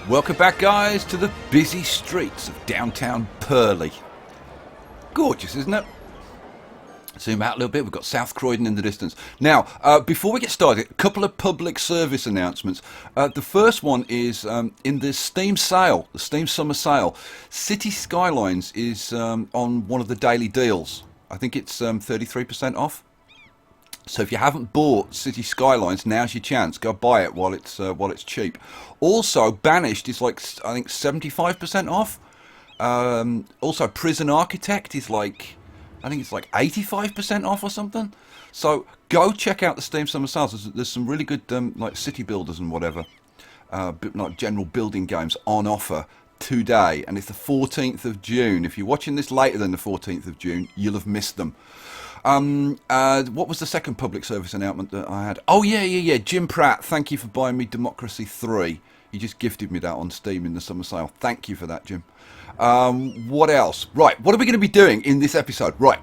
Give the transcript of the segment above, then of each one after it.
Welcome back, guys, to the busy streets of downtown Purley. Gorgeous, isn't it? Zoom out a little bit. We've got South Croydon in the distance. Now, before we get started, a couple of public service announcements. The first one is in the Steam sale, the Steam summer sale. City Skylines is on one of the daily deals. I think it's 33% off. So if you haven't bought City Skylines, now's your chance. Go buy it while it's cheap. Also, Banished is like, I think, 75% off. Also, Prison Architect is like, I think it's like 85% off or something. So go check out the Steam Summer Sales. There's some really good like city builders and whatever, like general building games on offer today. And it's the 14th of June. If you're watching this later than the 14th of June, you'll have missed them. What was the second public service announcement that I had? Oh, yeah. Jim Pratt, thank you for buying me Democracy 3. He just gifted me that on Steam in the summer sale. Thank you for that, Jim. What else? Right, what are we going to be doing in this episode? Right,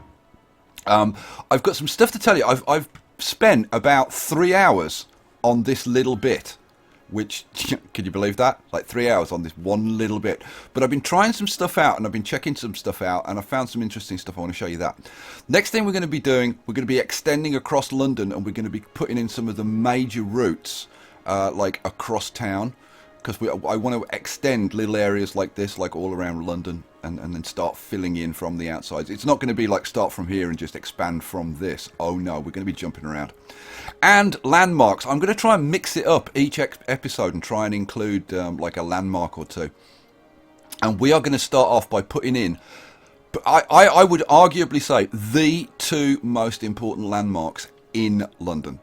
I've got some stuff to tell you. I've spent about 3 hours on this little bit. Which, can you believe that? Like 3 hours on this one little bit. But I've been trying some stuff out and I've been checking some stuff out and I found some interesting stuff. I want to show you that. Next thing we're going to be doing, we're going to be extending across London and we're going to be putting in some of the major routes like across town. Because I want to extend little areas like this, like all around London, and then start filling in from the outside. It's not going to be like start from here and just expand from this. Oh no, we're going to be jumping around. And landmarks. I'm going to try and mix it up each episode and try and include like a landmark or two. And we are going to start off by putting in, I would arguably say, the two most important landmarks in London.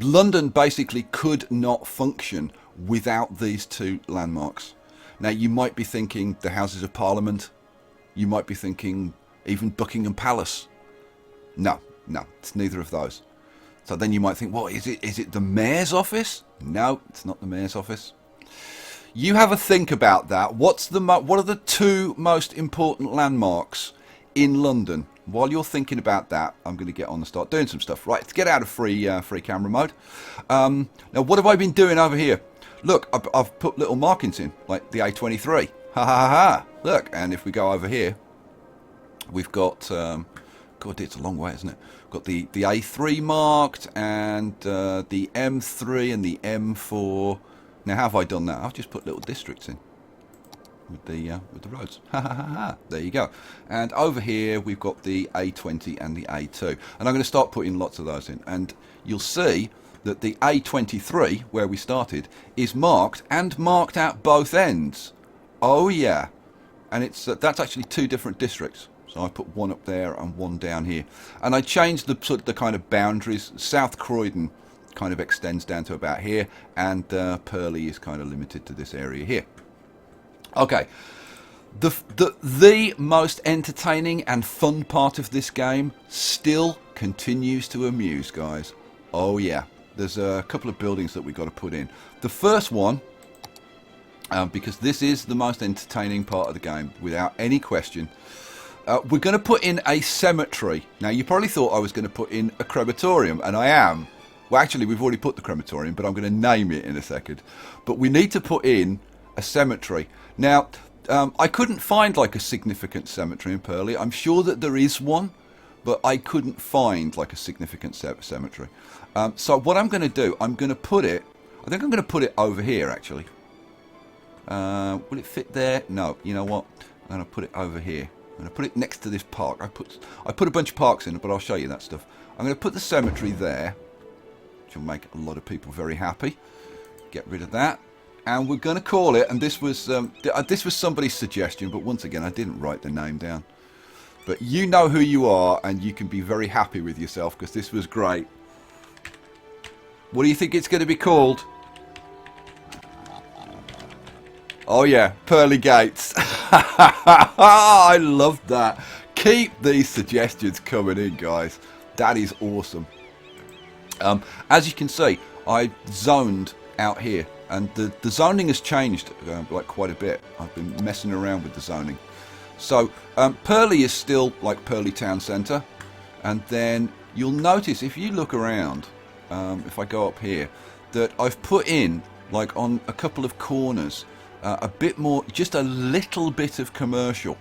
London basically could not function without these two landmarks. Now you might be thinking the Houses of Parliament, you might be thinking even Buckingham Palace. No, it's neither of those. So then you might think, well, is it the Mayor's office? No, it's not the Mayor's office. You have a think about that. What are the two most important landmarks in London? While you're thinking about that, I'm going to get on and start doing some stuff. Right, let's get out of free camera mode. Now, what have I been doing over here? Look, I've put little markings in, like the A23. Ha ha ha. Look, and if we go over here, we've got, God, it's a long way, isn't it? We've got the A3 marked and the M3 and the M4. Now, how have I done that? I've just put little districts in with the roads. Ha ha ha ha. There you go. And over here, we've got the A20 and the A2. And I'm going to start putting lots of those in. And you'll see that the A23, where we started, is marked and marked at both ends. Oh yeah, and it's that's actually two different districts. So I put one up there and one down here, and I changed the kind of boundaries. South Croydon kind of extends down to about here, and Purley is kind of limited to this area here. Okay, the most entertaining and fun part of this game still continues to amuse, guys. Oh yeah. There's a couple of buildings that we've got to put in. The first one, because this is the most entertaining part of the game, without any question, we're going to put in a cemetery. Now, you probably thought I was going to put in a crematorium, and I am. Well, actually, we've already put the crematorium, but I'm going to name it in a second. But we need to put in a cemetery. Now, I couldn't find like a significant cemetery in Purley. I'm sure that there is one, but I couldn't find like a significant cemetery. So what I'm going to do, I'm going to put it, I think I'm going to put it over here actually. Will it fit there? No, you know what? I'm going to put it over here. I'm going to put it next to this park. I put a bunch of parks in it, but I'll show you that stuff. I'm going to put the cemetery there, which will make a lot of people very happy. Get rid of that. And we're going to call it, and this was somebody's suggestion, but once again, I didn't write the name down. But you know who you are, and you can be very happy with yourself, because this was great. What do you think it's going to be called? Oh yeah, Pearly Gates. I love that. Keep these suggestions coming in, guys. That is awesome. As you can see, I zoned out here, and the zoning has changed like quite a bit. I've been messing around with the zoning. So Purley is still like Purley Town Centre, and then you'll notice if you look around, if I go up here, that I've put in like on a couple of corners a bit more, just a little bit of commercial,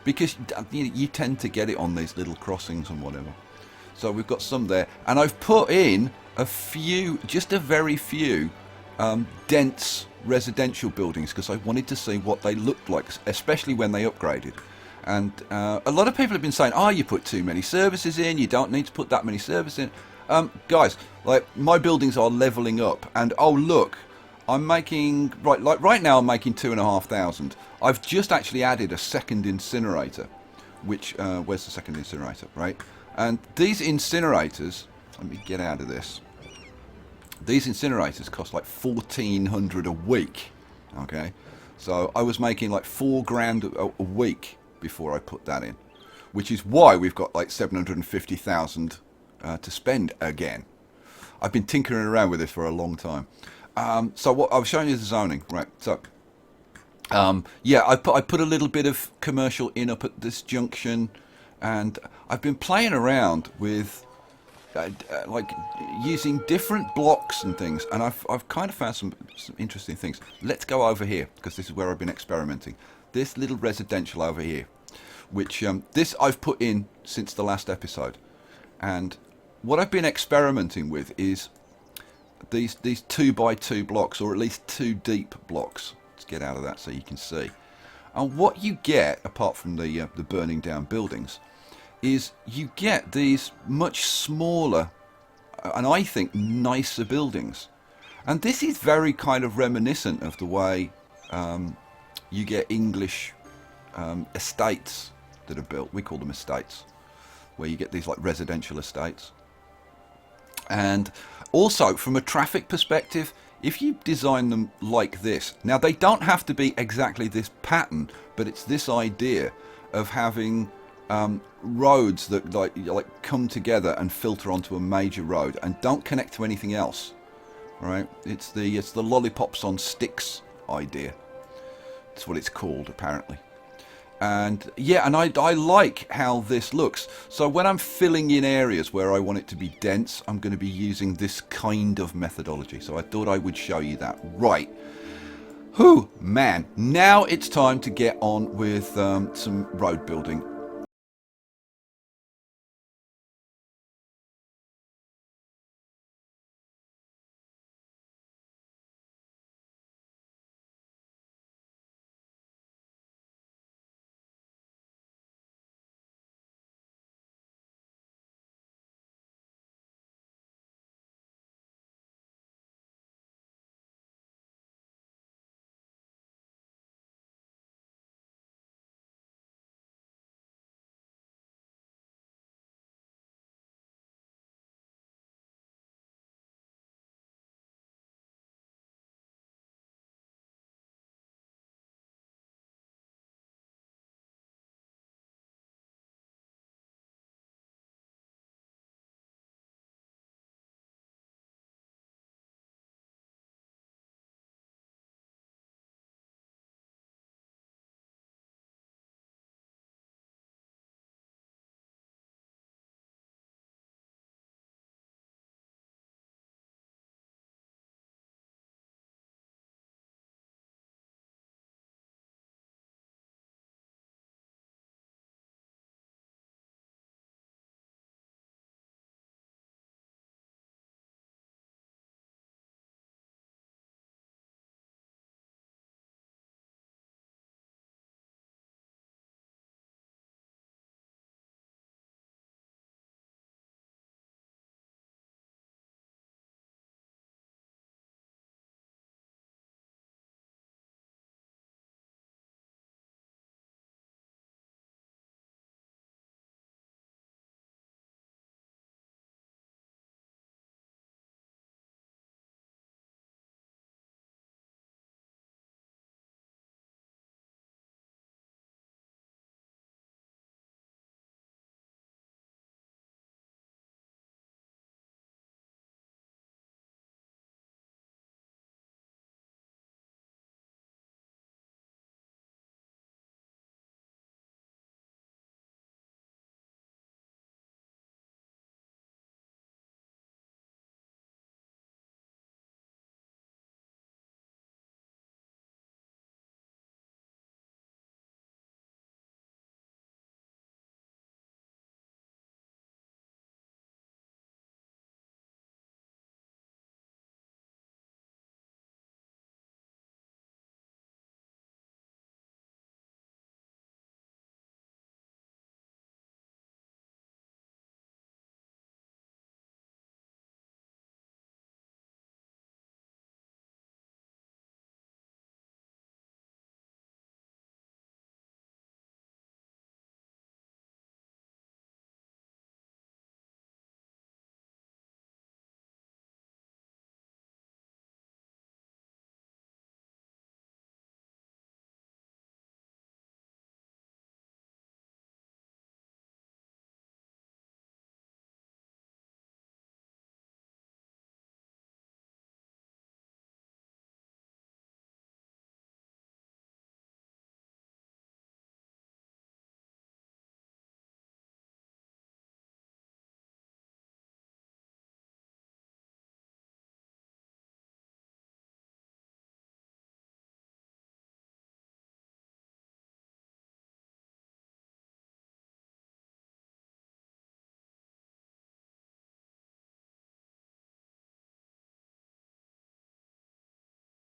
because you tend to get it on these little crossings and whatever. So we've got some there, and I've put in a few, just a very few dense residential buildings because I wanted to see what they looked like, especially when they upgraded. And a lot of people have been saying, oh, you put too many services in, you don't need to put that many services in. Guys, like, my buildings are leveling up, and oh look, I'm making, right now I'm making 2,500. I've just actually added a second incinerator, which, where's the second incinerator, right? And these incinerators, let me get out of this. These incinerators cost like 1,400 a week, okay? So I was making like $4,000 a week before I put that in, which is why we've got like 750,000 to spend again. I've been tinkering around with this for a long time. So what I was showing you the zoning, right? So yeah, I put a little bit of commercial in up at this junction, and I've been playing around with like using different blocks and things, and I've kind of found some interesting things. Let's go over here because this is where I've been experimenting. This little residential over here, which this I've put in since the last episode, and what I've been experimenting with is these 2x2 blocks, or at least 2 deep blocks. Let's get out of that so you can see. And what you get, apart from the burning down buildings, is you get these much smaller and I think nicer buildings. And this is very kind of reminiscent of the way you get English estates that are built. We call them estates, where you get these like residential estates. And also from a traffic perspective, if you design them like this, now they don't have to be exactly this pattern, but it's this idea of having roads that like come together and filter onto a major road and don't connect to anything else, right? It's the lollipops on sticks idea. That's what it's called apparently. And yeah, and I like how this looks. So when I'm filling in areas where I want it to be dense, I'm going to be using this kind of methodology. So I thought I would show you that. Right. Whew, man. Now it's time to get on with some road building.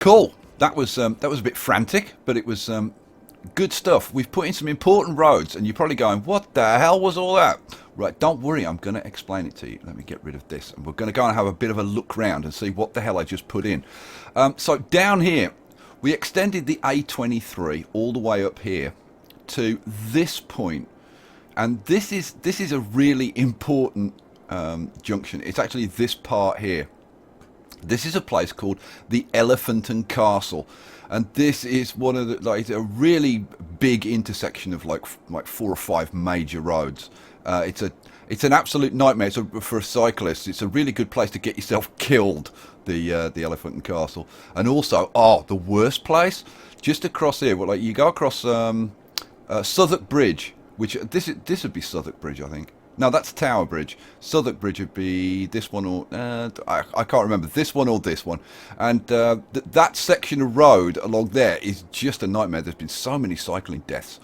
Cool. That was a bit frantic, but it was good stuff. We've put in some important roads, and you're probably going, what the hell was all that? Right, don't worry, I'm going to explain it to you. Let me get rid of this, and we're going to go and have a bit of a look round and see what the hell I just put in. So down here, we extended the A23 all the way up here to this point, and this is a really important junction. It's actually this part here. This is a place called the Elephant and Castle, and this is one of the, like, a really big intersection of like 4 or 5 major roads. It's an absolute nightmare. So for a cyclist, it's a really good place to get yourself killed. The Elephant and Castle, and also the worst place just across here. Well, like you go across Southwark Bridge, which this would be Southwark Bridge, I think. No, that's Tower Bridge. Southwark Bridge would be this one, or I can't remember, this one or this one. And that section of road along there is just a nightmare. There's been so many cycling deaths.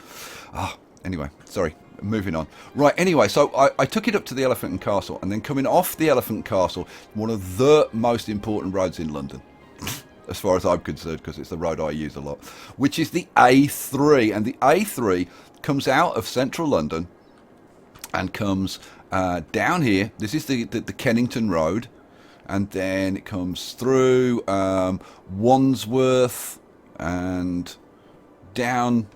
Anyway, sorry, moving on. Right, anyway, so I took it up to the Elephant and Castle, and then coming off the Elephant and Castle, one of the most important roads in London, as far as I'm concerned, because it's the road I use a lot, which is the A3. And the A3 comes out of central London and comes down here. This is the Kennington Road, and then it comes through Wandsworth and down.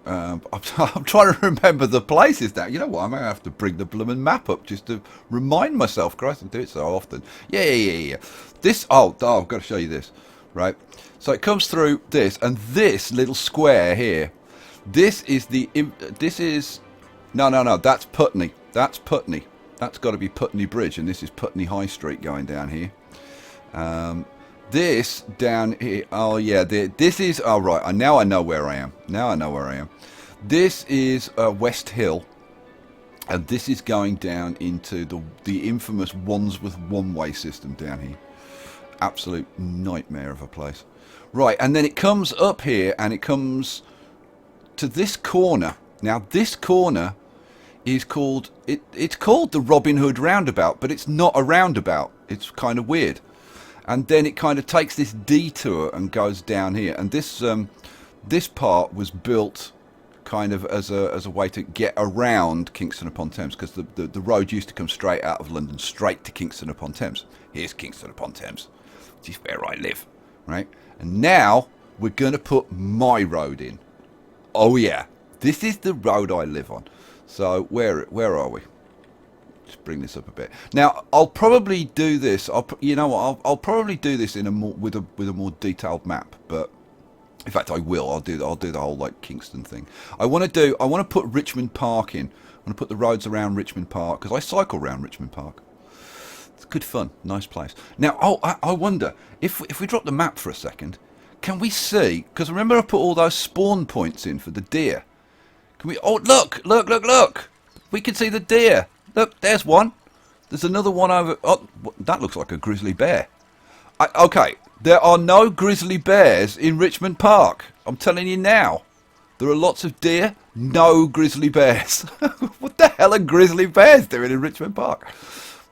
I'm trying to remember the places now. You know what? I may have to bring the blooming map up just to remind myself. Christ, I do it so often. Yeah. This. I've got to show you this. Right. So it comes through this, and this little square here. This is the. This is. No. That's Putney. That's Putney. That's got to be Putney Bridge, and this is Putney High Street going down here. This down here. Oh yeah. This is. Oh right. Now I know where I am. This is West Hill, and this is going down into the infamous Wandsworth one-way system down here. Absolute nightmare of a place. Right, and then it comes up here, and it comes to this corner. Now this corner is called it's called the Robin Hood Roundabout, but it's not a roundabout. It's kind of weird. And then it kind of takes this detour and goes down here. And this part was built kind of as a way to get around Kingston upon Thames, because the road used to come straight out of London, straight to Kingston upon Thames. Here's Kingston upon Thames, which is where I live, right? And now we're going to put my road in. Oh yeah, this is the road I live on. So where are we? Just bring this up a bit. Now I'll probably do this. I'll probably do this in a more with a more detailed map. But in fact, I will. I'll do the whole like Kingston thing. I want to put Richmond Park in. I want to put the roads around Richmond Park, because I cycle around Richmond Park. It's good fun, nice place. Now, I wonder if we drop the map for a second, can we see? Because remember, I put all those spawn points in for the deer. Can we? Oh, look! We can see the deer. Look, there's one. There's another one over. Oh, that looks like a grizzly bear. Okay, there are no grizzly bears in Richmond Park. I'm telling you now. There are lots of deer, no grizzly bears. What the hell are grizzly bears doing in Richmond Park?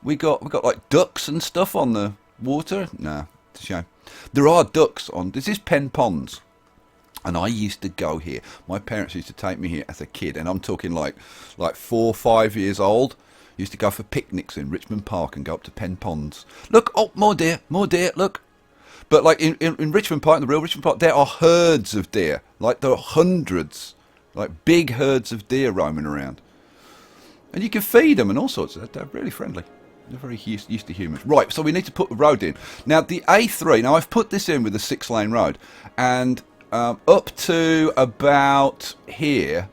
We got like ducks and stuff on the water. Nah, it's a shame. There are ducks on. This is Pen Ponds, and I used to go here. My parents used to take me here as a kid, and I'm talking like 4 or 5 years old. Used to go for picnics in Richmond Park and go up to Pen Ponds. Look, oh, more deer, look. But like in Richmond Park, in the real Richmond Park, there are herds of deer. Like there are hundreds, like big herds of deer roaming around. And you can feed them and all sorts. They're really friendly. They're very used to humans. Right, so we need to put the road in. Now the A3, now I've put this in with a 6-lane road. And up to about here,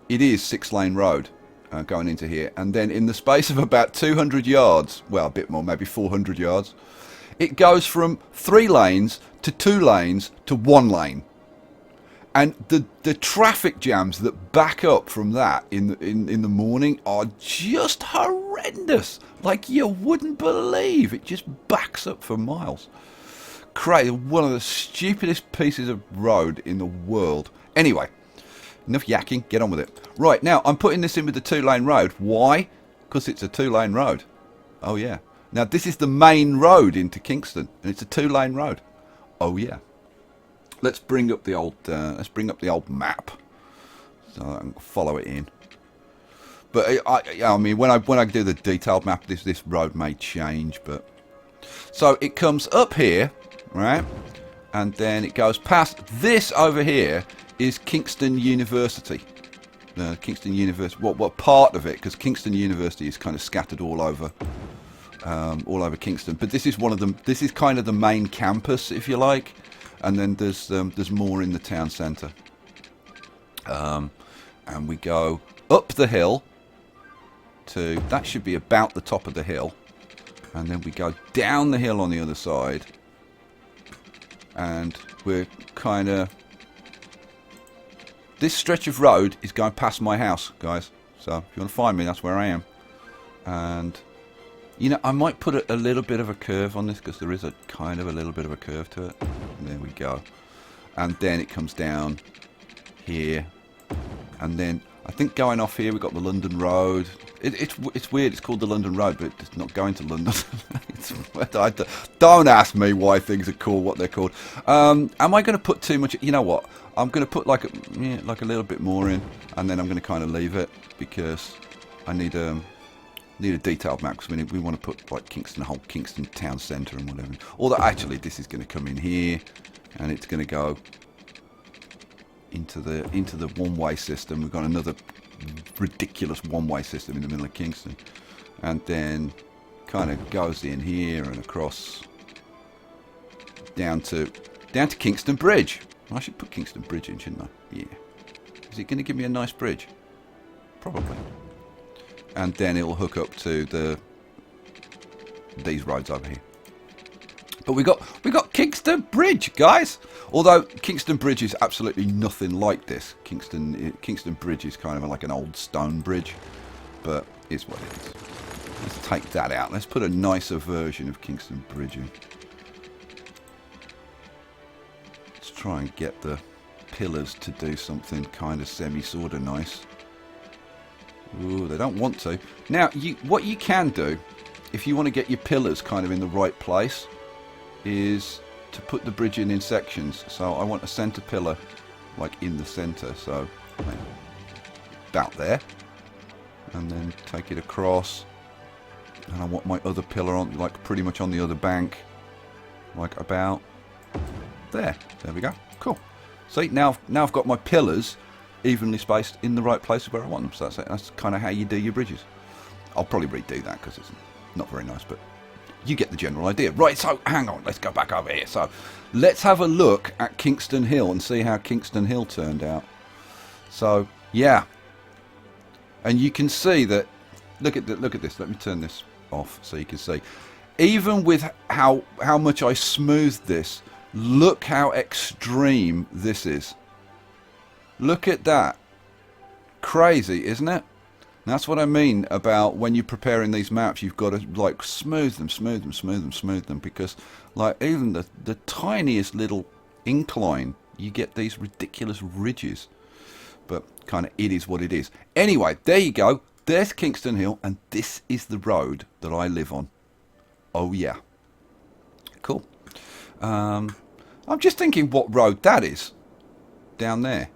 it is 6-lane road. Going into here, and then in the space of about 200 yards, well, a bit more, maybe 400 yards, it goes from 3 lanes to 2 lanes to 1 lane. And the traffic jams that back up from that in the morning are just horrendous. Like you wouldn't believe. It just backs up for miles. Crazy. One of the stupidest pieces of road in the world. Anyway, enough yakking, get on with it. Right, now, I'm putting this in with the 2-lane road. Why? Because it's a 2-lane road. Oh, yeah. Now, this is the main road into Kingston, and it's a 2-lane road. Oh yeah. Let's bring up the old map so I can follow it in. But I mean, when I do the detailed map, this road may change. But so it comes up here, right, and then it goes past this over here is Kingston University. Kingston University. What part of it? Because Kingston University is kind of scattered all over Kingston. But this is one of them. This is kind of the main campus, if you like. And then there's more in the town centre. And we go up the hill to, that should be about the top of the hill. And then we go down the hill on the other side. And we're kind of, this stretch of road is going past my house, guys. So if you want to find me, that's where I am. And, you know, I might put a little bit of a curve on this because there is a kind of a little bit of a curve to it. And there we go. And then it comes down here. And then I think going off here we've got the London Road. It's weird. It's called the London Road, but it's not going to London. Don't ask me why things are called what they're called. Am I going to put too much? You know what? I'm going to put like a little bit more in, and then I'm going to kind of leave it because I need a detailed map because we want to put like whole Kingston town centre and whatever. Although actually this is going to come in here, and it's going to go into the one-way system. We've got another ridiculous one-way system in the middle of Kingston, and then kind of goes in here and across down to Kingston Bridge. I should put Kingston Bridge in, shouldn't I? Yeah. Is it going to give me a nice bridge? Probably. And then it'll hook up to these roads over here. But we got Kingston Bridge, guys. Although Kingston Bridge is absolutely nothing like this. Kingston Bridge is kind of like an old stone bridge, but it's what it is. Let's take that out. Let's put a nicer version of Kingston Bridge in. Let's try and get the pillars to do something kind of sort of nice. Ooh, they don't want to. Now, what you can do, if you want to get your pillars kind of in the right place, is to put the bridge in sections. So I want a centre pillar, like in the centre. So about there, and then take it across. And I want my other pillar on, like pretty much on the other bank, like about there. There we go. Cool. See, now I've got my pillars evenly spaced in the right place where I want them. So that's it. That's kind of how you do your bridges. I'll probably redo that because it's not very nice, but you get the general idea. Right, so hang on, let's go back over here. So let's have a look at Kingston Hill and see how Kingston Hill turned out. So yeah, and you can see that. Look at this. Let me turn this off so you can see. Even with how much I smoothed this, look how extreme this is. Look at that. Crazy, isn't it? And that's what I mean about when you're preparing these maps. You've got to like smooth them, because like even the tiniest little incline, you get these ridiculous ridges. But kind of it is what it is. Anyway, there you go. There's Kingston Hill, and this is the road that I live on. Oh yeah. Cool. I'm just thinking what road that is down there.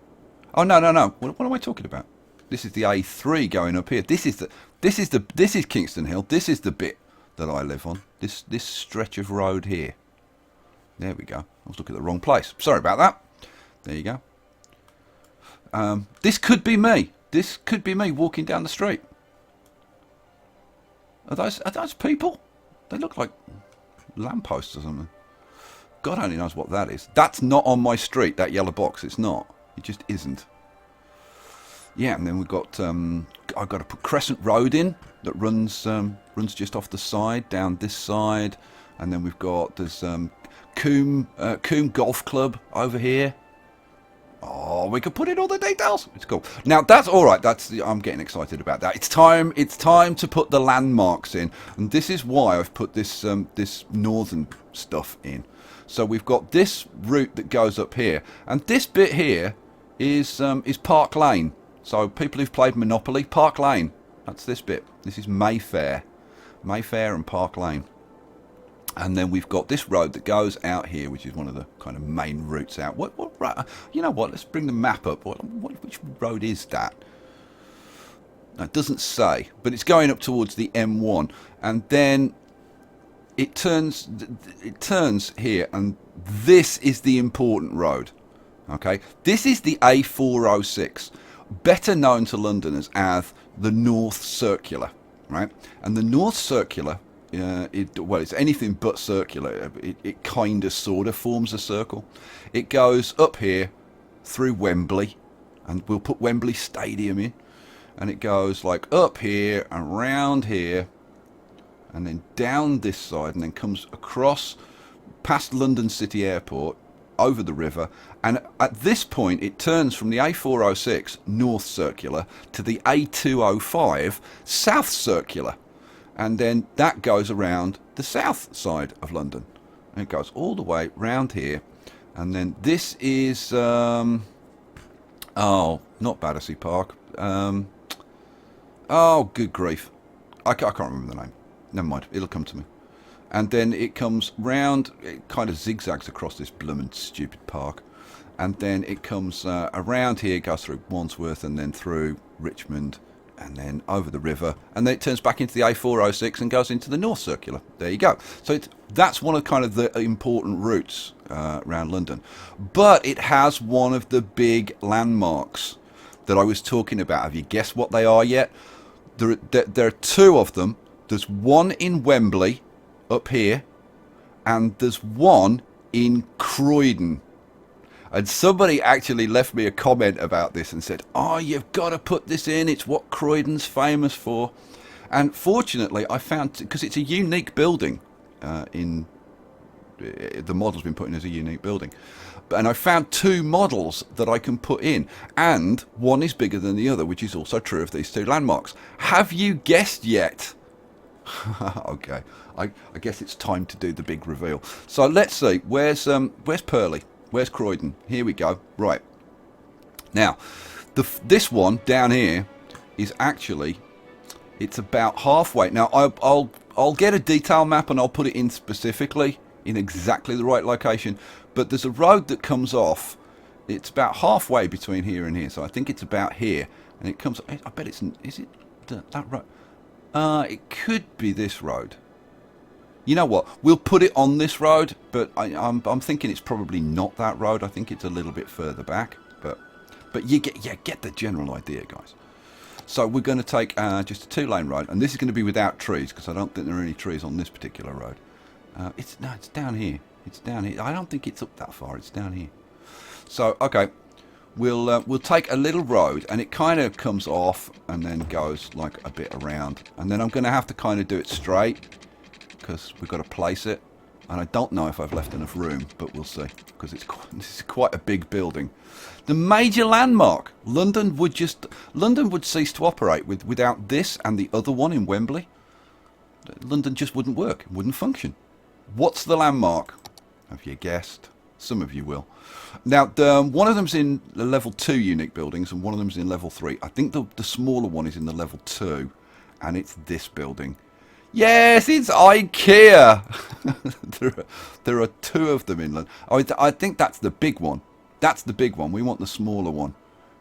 Oh no. What am I talking about? This is the A3 going up here. This is Kingston Hill. This is the bit that I live on. This stretch of road here. There we go. I was looking at the wrong place. Sorry about that. There you go. This could be me. This could be me walking down the street. Are those people? They look like lampposts or something. God only knows what that is. That's not on my street, that yellow box. It's not. It just isn't. Yeah, and then we've got I've got to put Crescent Road in that runs just off the side down this side, and then we've got there's Coombe Golf Club over here. Oh, we could put in all the details. It's cool. Now that's all right. I'm getting excited about that. It's time to put the landmarks in, and this is why I've put this this northern stuff in. So we've got this route that goes up here, and this bit here is Park Lane. So people who've played Monopoly, Park Lane. That's this bit. This is Mayfair and Park Lane. And then we've got this road that goes out here, which is one of the kind of main routes out. You know what? Let's bring the map up. Which road is that? No, it doesn't say, but it's going up towards the M1, and then it turns here, and this is the important road. Okay, this is the A406, better known to Londoners as the North Circular, right? And the North Circular, well, it's anything but circular. It kind of sort of forms a circle. It goes up here through Wembley, and we'll put Wembley Stadium in, and it goes like up here and round here, and then down this side, and then comes across past London City Airport, over the river, and at this point it turns from the A406 North Circular to the A205 South Circular, and then that goes around the south side of London, and it goes all the way round here, and then this is oh, not Battersea Park, oh good grief, I can't remember the name, never mind, it'll come to me. And then it comes round, it kind of zigzags across this bloomin' stupid park. And then it comes around here, goes through Wandsworth, and then through Richmond, and then over the river. And then it turns back into the A406 and goes into the North Circular. There you go. So that's one of kind of the important routes around London. But it has one of the big landmarks that I was talking about. Have you guessed what they are yet? There are two of them. There's one in Wembley, up here, and there's one in Croydon, and somebody actually left me a comment about this and said, oh, you've got to put this in, it's what Croydon's famous for. And fortunately I found, because it's a unique building, the model's been put in as a unique building, and I found two models that I can put in, and one is bigger than the other, which is also true of these two landmarks. Have you guessed yet? Okay, I guess it's time to do the big reveal. So let's see, where's Purley? Where's Croydon? Here we go. Right. Now, this one down here is actually, it's about halfway. Now, I'll get a detail map and I'll put it in specifically in exactly the right location. But there's a road that comes off. It's about halfway between here and here. So I think it's about here, and it comes. I bet it's. Is it that road? It could be this road. You know what? We'll put it on this road, but I'm thinking it's probably not that road. I think it's a little bit further back, but you get the general idea, guys. So we're going to take just a two-lane road, and this is going to be without trees because I don't think there are any trees on this particular road. It's down here. It's down here. I don't think it's up that far. It's down here. So okay. We'll take a little road, and it kind of comes off and then goes like a bit around, and then I'm going to have to kind of do it straight because we've got to place it, and I don't know if I've left enough room, but we'll see, because this is quite a big building. The major landmark. London would cease to operate without this and the other one in Wembley. London just wouldn't work, wouldn't function. What's the landmark? Have you guessed? Some of you will. Now, one of them's in the level 2 unique buildings, and one of them's in level 3. I think the smaller one is in the level 2, and it's this building. Yes, it's IKEA. there are two of them in London. I think that's the big one. That's the big one. We want the smaller one,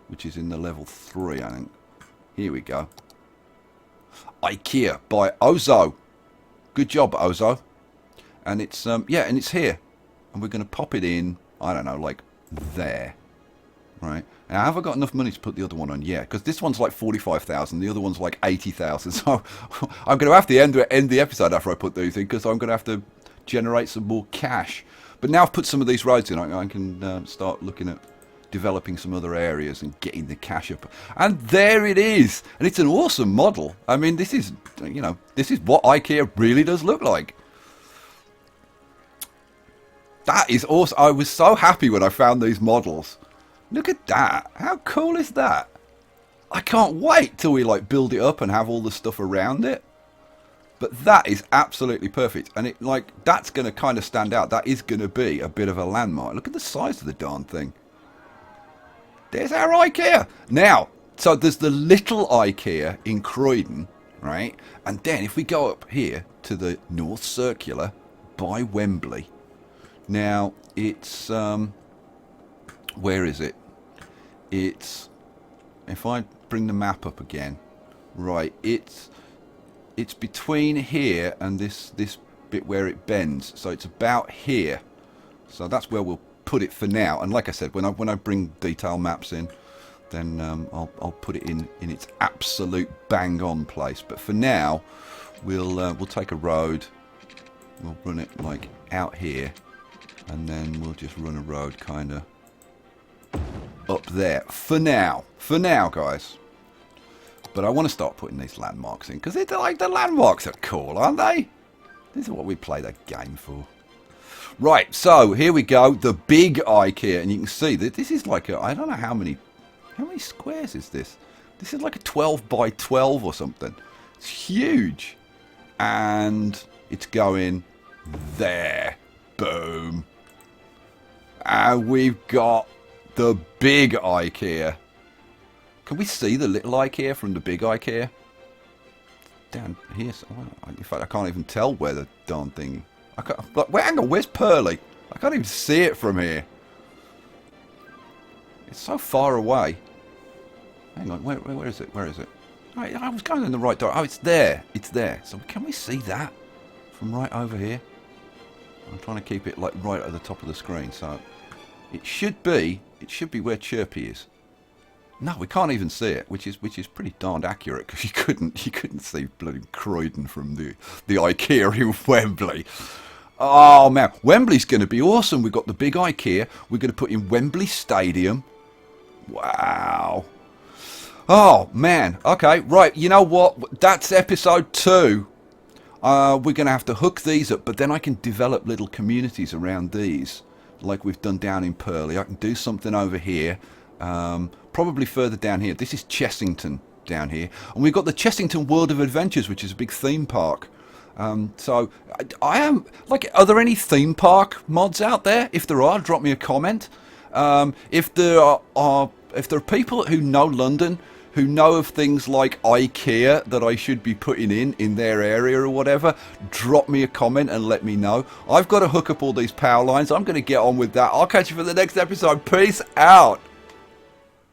which is in the level 3, I think. Here we go. IKEA by Ozo. Good job, Ozo. And it's yeah, and it's here. And we're going to pop it in, I don't know, like there. Right? Now, have I got enough money to put the other one on? Yeah, because this one's like 45,000, the other one's like 80,000. So I'm going to have to end the episode after I put these in, because I'm going to have to generate some more cash. But now I've put some of these roads in, I can start looking at developing some other areas and getting the cash up. And there it is. And it's an awesome model. I mean, this is, you know, this is what IKEA really does look like. That is awesome. I was so happy when I found these models. Look at that. How cool is that? I can't wait till we like build it up and have all the stuff around it. But that is absolutely perfect. And it like that's going to kind of stand out. That is going to be a bit of a landmark. Look at the size of the darn thing. There's our IKEA. Now, so there's the little IKEA in Croydon, right? And then if we go up here to the North Circular, by Wembley. Now, it's... where is it? It's... If I bring the map up again... Right, it's between here and this bit where it bends. So it's about here. So that's where we'll put it for now. And like I said, when I bring detail maps in, then I'll put it in its absolute bang-on place. But for now, we'll take a road. We'll run it like out here, and then we'll just run a road kind of up there. For now, guys. But I want to start putting these landmarks in, because like the landmarks are cool, aren't they? This is what we play the game for. Right, so here we go, the big IKEA, and you can see that this is like I don't know how many squares is this? This is like a 12 by 12 or something. It's huge, and it's going there. Boom. And we've got the big IKEA. Can we see the little IKEA from the big IKEA? Down here. In fact, I can't even tell where the darn thing... hang on, where's Pearly? I can't even see it from here. It's so far away. Hang on, where is it? Where is it? I was going in the right direction. Oh, it's there. It's there. So can we see that from right over here? I'm trying to keep it like right at the top of the screen. So it should be where Chirpy is. No, we can't even see it, which is pretty darned accurate, because you couldn't see bloody Croydon from the IKEA in Wembley. Oh man, Wembley's going to be awesome. We've got the big IKEA. We're going to put in Wembley Stadium. Wow. Oh man. Okay, right. You know what? That's episode 2. We're going to have to hook these up, but then I can develop little communities around these, like we've done down in Purley. I can do something over here. Probably further down here. This is Chessington down here. And we've got the Chessington World of Adventures, which is a big theme park. So, I am... Like, are there any theme park mods out there? If there are, drop me a comment. If there are people who know London, who know of things like IKEA that I should be putting in their area or whatever, drop me a comment and let me know. I've got to hook up all these power lines. I'm going to get on with that. I'll catch you for the next episode. Peace out.